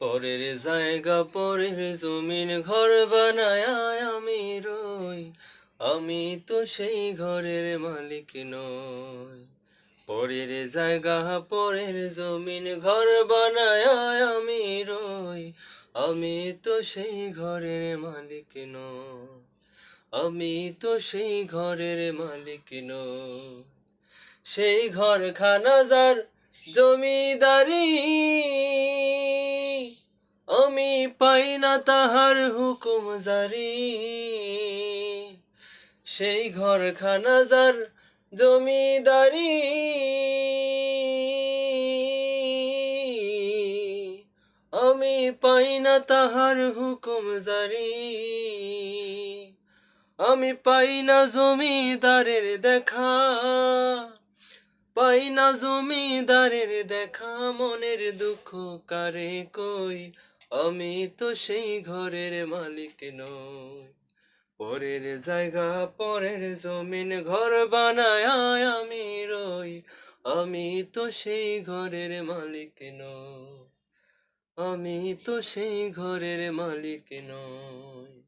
পরের জায়গা পরের জমিন ঘর বানায় আমি রই, আমি তো সেই ঘরের মালিক নই। পরের জায়গা পরের জমিন ঘর বানায় আমি রই, আমি তো সেই ঘরের মালিক নই। আমি তো সেই ঘরের মালিক নই। সেই ঘরখানা যার জমিদারি, আমি পাই না তাহার হুকুম জারি। সেই ঘরখানা যার জমিদারি, আমি পাই না তাহার হুকুম জারি। আমি পাই না জমিদারের দেখা, পাই না জমিদারের দেখা, মনের দুঃখ কারে কই, আমি তো সেই ঘরের মালিক নই। পরের জায়গা পরের জমিন ঘর বানায় আমি রই, আমি তো সেই ঘরের মালিক নই। আমি তো সেই ঘরের মালিক নই।